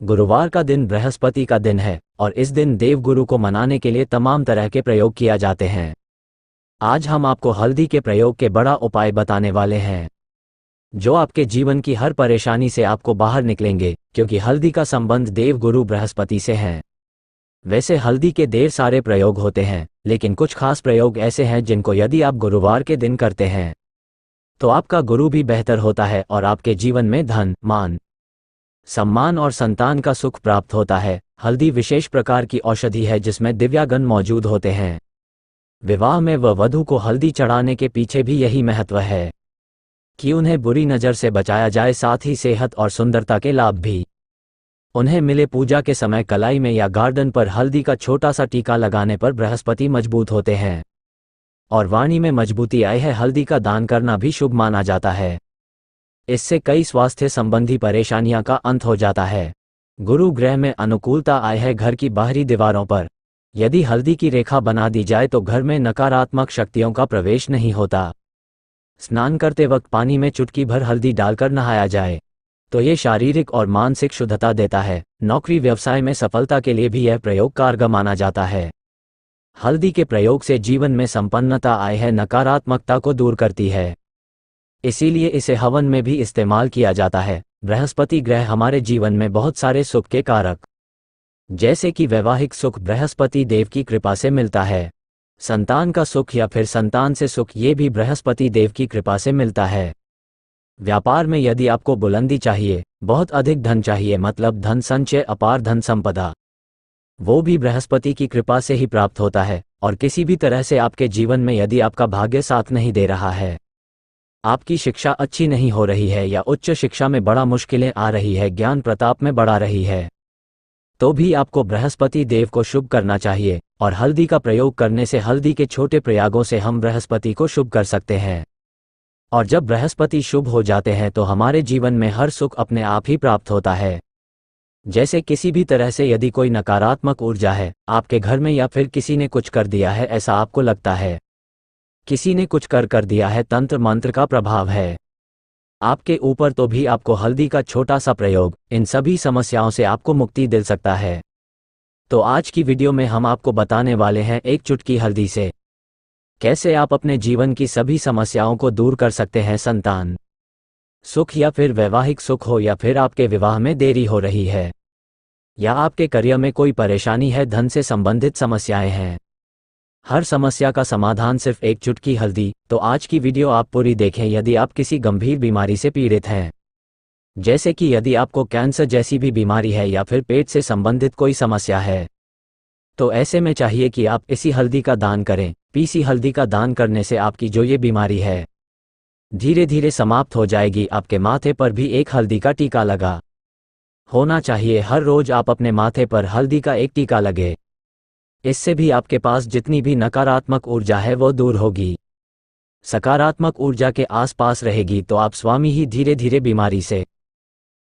गुरुवार का दिन बृहस्पति का दिन है और इस दिन देवगुरु को मनाने के लिए तमाम तरह के प्रयोग किया जाते हैं। आज हम आपको हल्दी के प्रयोग के बड़ा उपाय बताने वाले हैं, जो आपके जीवन की हर परेशानी से आपको बाहर निकलेंगे, क्योंकि हल्दी का संबंध देवगुरु बृहस्पति से है। वैसे हल्दी के ढेर सारे प्रयोग होते हैं, लेकिन कुछ खास प्रयोग ऐसे हैं जिनको यदि आप गुरुवार के दिन करते हैं तो आपका गुरु भी बेहतर होता है और आपके जीवन में धन, मान, सम्मान और संतान का सुख प्राप्त होता है। हल्दी विशेष प्रकार की औषधि है जिसमें दिव्यागण मौजूद होते हैं। विवाह में वधू को हल्दी चढ़ाने के पीछे भी यही महत्व है कि उन्हें बुरी नज़र से बचाया जाए, साथ ही सेहत और सुंदरता के लाभ भी उन्हें मिले। पूजा के समय कलाई में या गार्डन पर हल्दी का छोटा सा टीका लगाने पर बृहस्पति मजबूत होते हैं और वाणी में मजबूती आए है। हल्दी का दान करना भी शुभ माना जाता है। इससे कई स्वास्थ्य संबंधी परेशानियां का अंत हो जाता है। गुरु ग्रह में अनुकूलता आए है। घर की बाहरी दीवारों पर यदि हल्दी की रेखा बना दी जाए तो घर में नकारात्मक शक्तियों का प्रवेश नहीं होता। स्नान करते वक्त पानी में चुटकी भर हल्दी डालकर नहाया जाए तो ये शारीरिक और मानसिक शुद्धता देता है। नौकरी व्यवसाय में सफलता के लिए भी यह प्रयोग कारगर माना जाता है। हल्दी के प्रयोग से जीवन में संपन्नता आए है, नकारात्मकता को दूर करती है, इसीलिए इसे हवन में भी इस्तेमाल किया जाता है। बृहस्पति ग्रह हमारे जीवन में बहुत सारे सुख के कारक, जैसे कि वैवाहिक सुख बृहस्पति देव की कृपा से मिलता है। संतान का सुख या फिर संतान से सुख, ये भी बृहस्पति देव की कृपा से मिलता है। व्यापार में यदि आपको बुलंदी चाहिए, बहुत अधिक धन चाहिए, मतलब धन संचय, अपार धन संपदा, वो भी बृहस्पति की कृपा से ही प्राप्त होता है। और किसी भी तरह से आपके जीवन में यदि आपका भाग्य साथ नहीं दे रहा है, आपकी शिक्षा अच्छी नहीं हो रही है या उच्च शिक्षा में बड़ा मुश्किलें आ रही है, ज्ञान प्रताप में बढ़ा रही है, तो भी आपको बृहस्पति देव को शुभ करना चाहिए। और हल्दी का प्रयोग करने से, हल्दी के छोटे प्रयोगों से हम बृहस्पति को शुभ कर सकते हैं। और जब बृहस्पति शुभ हो जाते हैं तो हमारे जीवन में हर सुख अपने आप ही प्राप्त होता है। जैसे किसी भी तरह से यदि कोई नकारात्मक ऊर्जा है आपके घर में, या फिर किसी ने कुछ कर दिया है, ऐसा आपको लगता है किसी ने कुछ कर दिया है, तंत्र मंत्र का प्रभाव है आपके ऊपर, तो भी आपको हल्दी का छोटा सा प्रयोग इन सभी समस्याओं से आपको मुक्ति दिल सकता है। तो आज की वीडियो में हम आपको बताने वाले हैं एक चुटकी हल्दी से कैसे आप अपने जीवन की सभी समस्याओं को दूर कर सकते हैं। संतान सुख या फिर वैवाहिक सुख हो, या फिर आपके विवाह में देरी हो रही है, या आपके करियर में कोई परेशानी है, धन से संबंधित समस्याएं हैं, हर समस्या का समाधान सिर्फ एक चुटकी हल्दी। तो आज की वीडियो आप पूरी देखें। यदि आप किसी गंभीर बीमारी से पीड़ित हैं, जैसे कि यदि आपको कैंसर जैसी भी बीमारी है या फिर पेट से संबंधित कोई समस्या है, तो ऐसे में चाहिए कि आप इसी हल्दी का दान करें। पीसी हल्दी का दान करने से आपकी जो ये बीमारी है धीरे धीरे समाप्त हो जाएगी। आपके माथे पर भी एक हल्दी का टीका लगा होना चाहिए। हर रोज आप अपने माथे पर हल्दी का एक टीका लगे, इससे भी आपके पास जितनी भी नकारात्मक ऊर्जा है वो दूर होगी, सकारात्मक ऊर्जा के आसपास रहेगी, तो आप स्वामी ही धीरे धीरे बीमारी से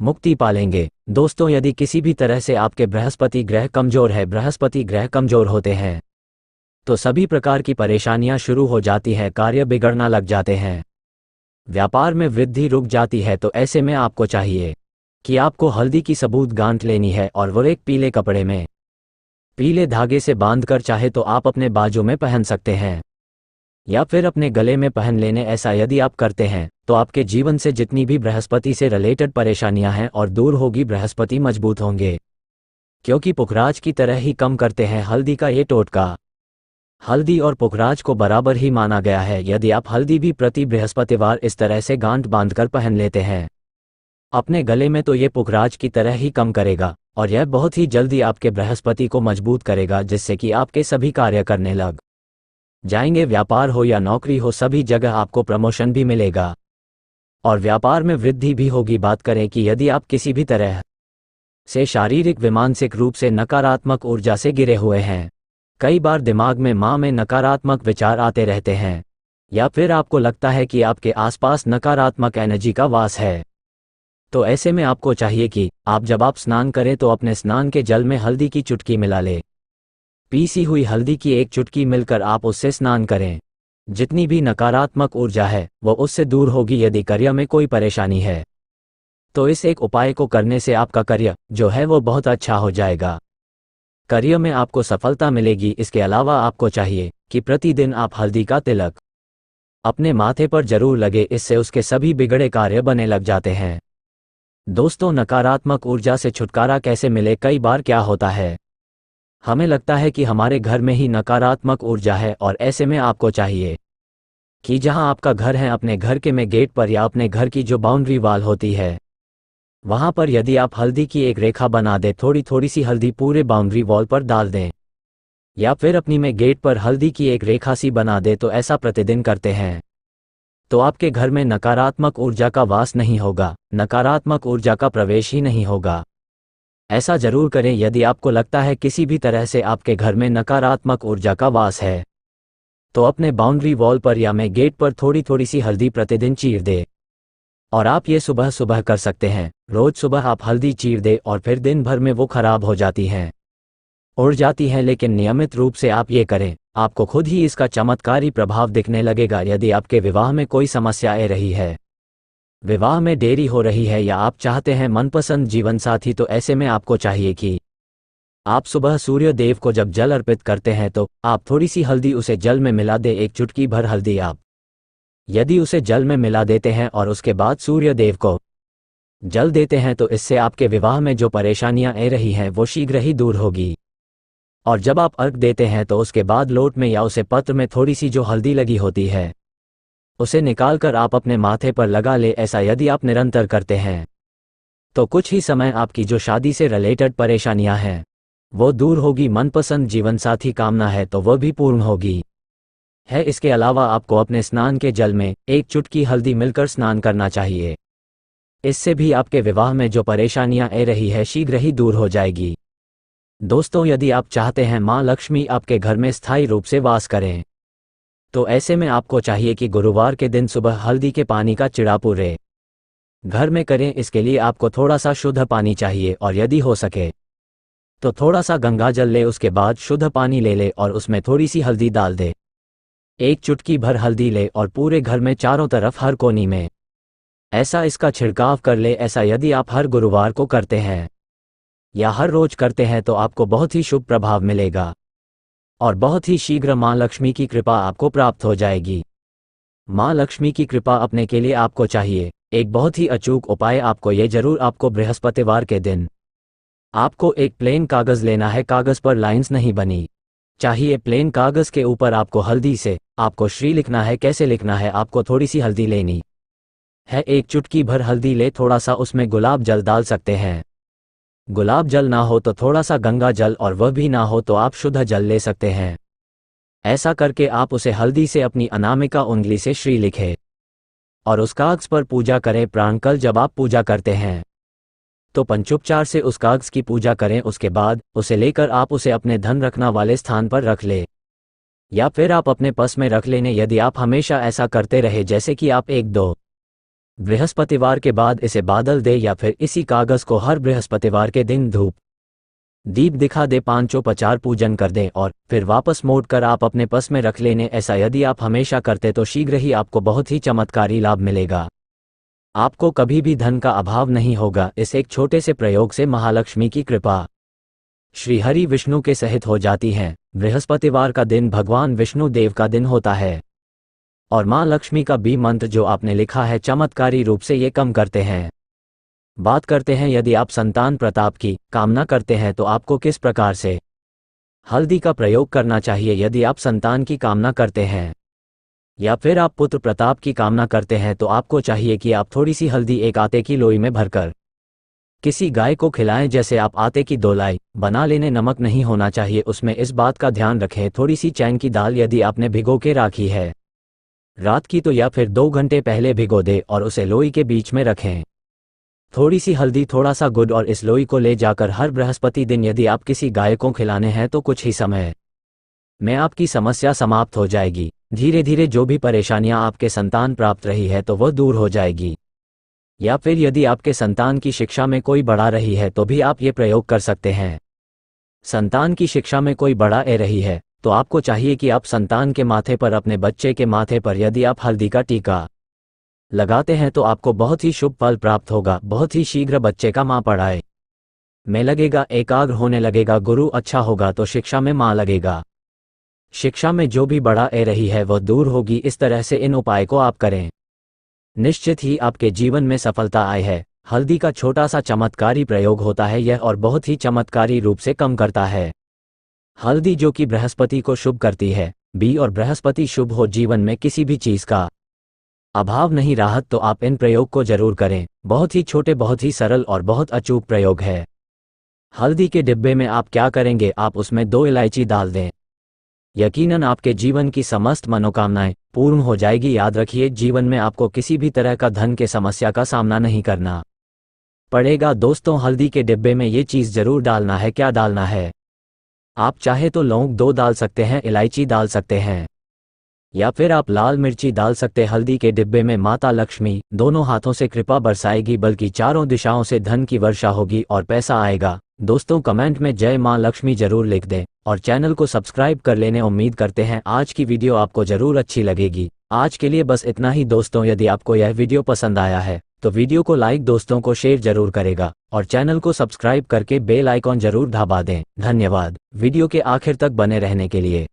मुक्ति पालेंगे। दोस्तों, यदि किसी भी तरह से आपके बृहस्पति ग्रह कमजोर है, बृहस्पति ग्रह कमजोर होते हैं तो सभी प्रकार की परेशानियां शुरू हो जाती हैं, कार्य बिगड़ना लग जाते हैं, व्यापार में वृद्धि रुक जाती है। तो ऐसे में आपको चाहिए कि आपको हल्दी की सबूत गांठ लेनी है और वो एक पीले कपड़े में पीले धागे से बांधकर, चाहे तो आप अपने बाजू में पहन सकते हैं या फिर अपने गले में पहन लेने। ऐसा यदि आप करते हैं तो आपके जीवन से जितनी भी बृहस्पति से रिलेटेड परेशानियां हैं और दूर होगी, बृहस्पति मजबूत होंगे, क्योंकि पुखराज की तरह ही कम करते हैं हल्दी का ये टोटका। हल्दी और पुखराज को बराबर ही माना गया है। यदि आप हल्दी भी प्रति बृहस्पतिवार इस तरह से गांठ बांधकर पहन लेते हैं अपने गले में, तो ये पुखराज की तरह ही कम करेगा और यह बहुत ही जल्दी आपके बृहस्पति को मजबूत करेगा, जिससे कि आपके सभी कार्य करने लग जाएंगे। व्यापार हो या नौकरी हो, सभी जगह आपको प्रमोशन भी मिलेगा और व्यापार में वृद्धि भी होगी। बात करें कि यदि आप किसी भी तरह से शारीरिक व मानसिक रूप से नकारात्मक ऊर्जा से घिरे हुए हैं, कई बार दिमाग में में नकारात्मक विचार आते रहते हैं, या फिर आपको लगता है कि आपके आसपास नकारात्मक एनर्जी का वास है, तो ऐसे में आपको चाहिए कि आप जब आप स्नान करें तो अपने स्नान के जल में हल्दी की चुटकी मिला ले। पीसी हुई हल्दी की एक चुटकी मिलकर आप उससे स्नान करें। जितनी भी नकारात्मक ऊर्जा है वो उससे दूर होगी। यदि करियर में कोई परेशानी है तो इस एक उपाय को करने से आपका करियर जो है वो बहुत अच्छा हो जाएगा। करियर में आपको सफलता मिलेगी। इसके अलावा आपको चाहिए कि प्रतिदिन आप हल्दी का तिलक अपने माथे पर जरूर लगे, इससे उसके सभी बिगड़े कार्य बने लग जाते हैं। दोस्तों, नकारात्मक ऊर्जा से छुटकारा कैसे मिले? कई बार क्या होता है, हमें लगता है कि हमारे घर में ही नकारात्मक ऊर्जा है, और ऐसे में आपको चाहिए कि जहां आपका घर है, अपने घर के में गेट पर या अपने घर की जो बाउंड्री वाल होती है वहां पर यदि आप हल्दी की एक रेखा बना दें, थोड़ी थोड़ी सी हल्दी पूरे बाउंड्री वॉल पर डाल दें, या फिर अपनी में गेट पर हल्दी की एक रेखा सी बना दे, तो ऐसा प्रतिदिन करते हैं तो आपके घर में नकारात्मक ऊर्जा का वास नहीं होगा, नकारात्मक ऊर्जा का प्रवेश ही नहीं होगा। ऐसा जरूर करें यदि आपको लगता है किसी भी तरह से आपके घर में नकारात्मक ऊर्जा का वास है, तो अपने बाउंड्री वॉल पर या में गेट पर थोड़ी थोड़ी सी हल्दी प्रतिदिन चीर दे। और आप ये सुबह सुबह कर सकते हैं। रोज सुबह आप हल्दी चीर दे और फिर दिन भर में वो खराब हो जाती हैं, उड़ जाती हैं, लेकिन नियमित रूप से आप ये करें, आपको खुद ही इसका चमत्कारी प्रभाव दिखने लगेगा। यदि आपके विवाह में कोई समस्या आ रही है, विवाह में देरी हो रही है, या आप चाहते हैं मनपसंद जीवन साथी, तो ऐसे में आपको चाहिए कि आप सुबह सूर्य देव को जब जल अर्पित करते हैं तो आप थोड़ी सी हल्दी उसे जल में मिला दे। एक चुटकी भर हल्दी आप यदि उसे जल में मिला देते हैं और उसके बाद सूर्य देव को जल देते हैं, तो इससे आपके विवाह में जो परेशानियां आ रही हैं वो शीघ्र ही दूर होगी। और जब आप अर्घ देते हैं तो उसके बाद लोट में या उसे पत्र में थोड़ी सी जो हल्दी लगी होती है उसे निकालकर आप अपने माथे पर लगा ले। ऐसा यदि आप निरंतर करते हैं तो कुछ ही समय आपकी जो शादी से रिलेटेड परेशानियां हैं वो दूर होगी। मनपसंद जीवन साथी कामना है तो वह भी पूर्ण होगी है। इसके अलावा आपको अपने स्नान के जल में एक चुटकी हल्दी मिलकर स्नान करना चाहिए। इससे भी आपके विवाह में जो परेशानियां आ रही है शीघ्र ही दूर हो जाएगी। दोस्तों, यदि आप चाहते हैं मां लक्ष्मी आपके घर में स्थायी रूप से वास करें, तो ऐसे में आपको चाहिए कि गुरुवार के दिन सुबह हल्दी के पानी का चिड़ा पूरे घर में करें। इसके लिए आपको थोड़ा सा शुद्ध पानी चाहिए, और यदि हो सके तो थोड़ा सा गंगा जल ले, उसके बाद शुद्ध पानी ले ले और उसमें थोड़ी सी हल्दी डाल दे। एक चुटकी भर हल्दी ले और पूरे घर में चारों तरफ हर कोनी में ऐसा इसका छिड़काव कर ले। ऐसा यदि आप हर गुरुवार को करते हैं या हर रोज करते हैं तो आपको बहुत ही शुभ प्रभाव मिलेगा, और बहुत ही शीघ्र मां लक्ष्मी की कृपा आपको प्राप्त हो जाएगी। मां लक्ष्मी की कृपा अपने के लिए आपको चाहिए एक बहुत ही अचूक उपाय। आपको ये जरूर आपको बृहस्पतिवार के दिन आपको एक प्लेन कागज लेना है। कागज पर लाइंस नहीं बनी चाहिए, प्लेन कागज के ऊपर आपको हल्दी से आपको श्री लिखना है। कैसे लिखना है, आपको थोड़ी सी हल्दी लेनी है, एक चुटकी भर हल्दी ले, थोड़ा सा उसमें गुलाब जल डाल सकते हैं। गुलाब जल ना हो तो थोड़ा सा गंगा जल, और वह भी ना हो तो आप शुद्ध जल ले सकते हैं। ऐसा करके आप उसे हल्दी से अपनी अनामिका उंगली से श्री लिखे और उस कागज पर पूजा करें। प्राणकल जब आप पूजा करते हैं तो पंचोपचार से उस कागज की पूजा करें। उसके बाद उसे लेकर आप उसे अपने धन रखना वाले स्थान पर रख ले, या फिर आप अपने पर्स में रख लेने। यदि आप हमेशा ऐसा करते रहे, जैसे कि आप 1-2 बृहस्पतिवार के बाद इसे बादल दे, या फिर इसी कागज को हर बृहस्पतिवार के दिन धूप दीप दिखा दे, पांचोपचार पूजन कर दें और फिर वापस मोड़ कर आप अपने पर्स में रख लेने। ऐसा यदि आप हमेशा करते तो शीघ्र ही आपको बहुत ही चमत्कारी लाभ मिलेगा। आपको कभी भी धन का अभाव नहीं होगा। इस एक छोटे से प्रयोग से महालक्ष्मी की कृपा श्री हरि विष्णु के सहित हो जाती है। बृहस्पतिवार का दिन भगवान विष्णु देव का दिन होता है, और मां लक्ष्मी का भी मंत्र जो आपने लिखा है चमत्कारी रूप से ये कम करते हैं। बात करते हैं, यदि आप संतान प्रताप की कामना करते हैं तो आपको किस प्रकार से हल्दी का प्रयोग करना चाहिए। यदि आप संतान की कामना करते हैं या फिर आप पुत्र प्रताप की कामना करते हैं तो आपको चाहिए कि आप थोड़ी सी हल्दी एक आटे की लोई में भरकर किसी गाय को खिलाएं। जैसे आप आटे की दोलाई बना लेने, नमक नहीं होना चाहिए उसमें। इस बात का ध्यान रखें। थोड़ी सी चैन की दाल यदि आपने भिगो के रखी है रात की, तो या फिर 2 घंटे पहले भिगो दे और उसे लोई के बीच में रखें। थोड़ी सी हल्दी, थोड़ा सा गुड़, और इस लोई को ले जाकर हर बृहस्पति दिन यदि आप किसी गाय को खिलाने हैं तो कुछ ही समय में आपकी समस्या समाप्त हो जाएगी। धीरे धीरे जो भी परेशानियां आपके संतान प्राप्त रही है तो वह दूर हो जाएगी। या फिर यदि आपके संतान की शिक्षा में कोई बढ़ा रही है तो भी आप ये प्रयोग कर सकते हैं। संतान की शिक्षा में कोई बढ़ा आ रही है तो आपको चाहिए कि आप संतान के माथे पर, अपने बच्चे के माथे पर यदि आप हल्दी का टीका लगाते हैं तो आपको बहुत ही शुभ फल प्राप्त होगा। बहुत ही शीघ्र बच्चे का माँ पढ़ाए में लगेगा, एकाग्र होने लगेगा। गुरु अच्छा होगा तो शिक्षा में माँ लगेगा। शिक्षा में जो भी बड़ा ए रही है वह दूर होगी। इस तरह से इन उपाय को आप करें, निश्चित ही आपके जीवन में सफलता आई है। हल्दी का छोटा सा चमत्कारी प्रयोग होता है यह, और बहुत ही चमत्कारी रूप से काम करता है। हल्दी जो कि बृहस्पति को शुभ करती है, बी और बृहस्पति शुभ हो, जीवन में किसी भी चीज का अभाव नहीं राहत, तो आप इन प्रयोग को जरूर करें। बहुत ही छोटे, बहुत ही सरल और बहुत अचूक प्रयोग है। हल्दी के डिब्बे में आप क्या करेंगे, आप उसमें 2 इलायची डाल दें। यकीनन आपके जीवन की समस्त मनोकामनाएं पूर्ण हो जाएगी। याद रखिए, जीवन में आपको किसी भी तरह का धन के समस्या का सामना नहीं करना पड़ेगा। दोस्तों, हल्दी के डिब्बे में ये चीज़ जरूर डालना है। क्या डालना है, आप चाहे तो लौंग 2 डाल सकते हैं, इलायची डाल सकते हैं, या फिर आप लाल मिर्ची डाल सकते। हल्दी के डिब्बे में माता लक्ष्मी दोनों हाथों से कृपा बरसाएगी, बल्कि चारों दिशाओं से धन की वर्षा होगी और पैसा आएगा। दोस्तों, कमेंट में जय मां लक्ष्मी जरूर लिख दें और चैनल को सब्सक्राइब कर लेने। उम्मीद करते हैं आज की वीडियो आपको जरूर अच्छी लगेगी। आज के लिए बस इतना ही दोस्तों। यदि आपको यह वीडियो पसंद आया है तो वीडियो को लाइक, दोस्तों को शेयर जरूर करेगा और चैनल को सब्सक्राइब करके बेल आइकॉन जरूर दबा दें। धन्यवाद वीडियो के आखिर तक बने रहने के लिए।